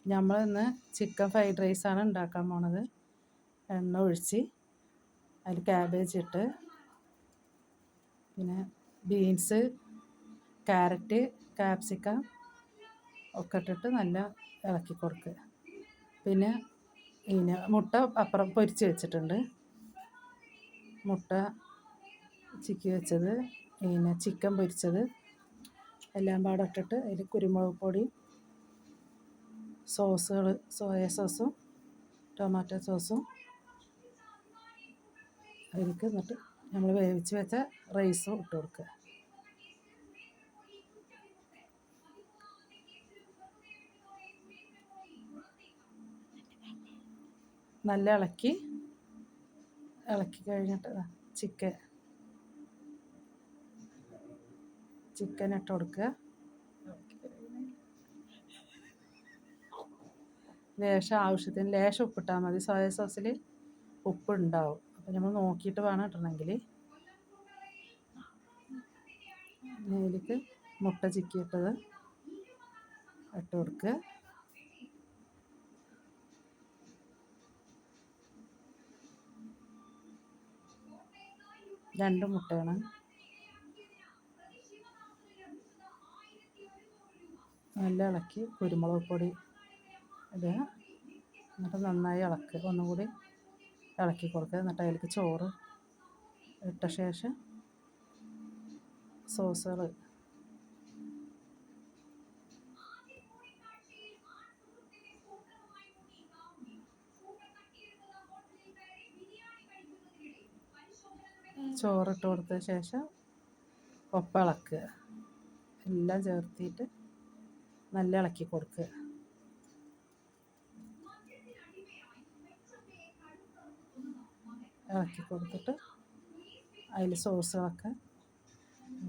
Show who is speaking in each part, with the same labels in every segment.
Speaker 1: നമ്മളിന്ന് chicken fried റൈസാണ് ഉണ്ടാക്കാൻ പോണത്. എണ്ണ ഒഴിച്ച് അതിൽ ക്യാബേജ് ഇട്ട് പിന്നെ ബീൻസ്, ക്യാരറ്റ്, ക്യാപ്സിക്കം ഒക്കെ ഇട്ടിട്ട് നല്ല ഇളക്കി കൊടുക്കുക. പിന്നെ മുട്ട അപ്പുറം പൊരിച്ച് വെച്ചിട്ടുണ്ട്. മുട്ട ചിക്കി വെച്ചത്, ചിക്കൻ പൊരിച്ചത് എല്ലാം പാടെ ഇട്ടിട്ട് അതിൽ കുരുമുളക് പൊടി, സോസുകൾ, സോയ സോസും ടൊമാറ്റോ സോസും അതിലേക്ക് എന്നിട്ട് നമ്മൾ വേവിച്ച് വെച്ച റൈസും ഇട്ട് കൊടുക്കുക. നല്ല ഇളക്കി കഴിഞ്ഞിട്ട് ചിക്കൻ ഇട്ട് കൊടുക്കുക. ആവശ്യത്തിന് ലേശം ഉപ്പിട്ടാൽ മതി. സോയ സോസിൽ ഉപ്പുണ്ടാവും. അപ്പോൾ നമ്മൾ നോക്കിയിട്ട് വേണം ഇടണമെങ്കിൽ. ഇതിലേക്ക് മുട്ട ചിക്കിയിട്ടത് ഇട്ട് കൊടുക്കുക. രണ്ട് മുട്ടയാണ്. നല്ല ഇളക്കി കുരുമുളക് പൊടി ഇടുക. എന്നിട്ട് നന്നായി ഇളക്കുക. ഒന്നുകൂടി ഇളക്കി കൊടുക്കുക. എന്നിട്ട് അതിലേക്ക് ചോറ് ഇട്ട ശേഷം സോസുകൾ ചോറിട്ട് കൊടുത്ത ശേഷം ഒപ്പം ഇളക്കുക. എല്ലാം ചേർത്തിട്ട് നല്ല ഇളക്കി കൊടുക്കുക. ഇളക്കി കൊടുത്തിട്ട് അതിൽ സോസുകളൊക്കെ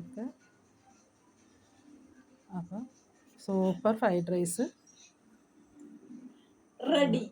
Speaker 1: ഒക്കെ. അപ്പം സൂപ്പർ ഫ്രൈഡ് റൈസ് റെഡി.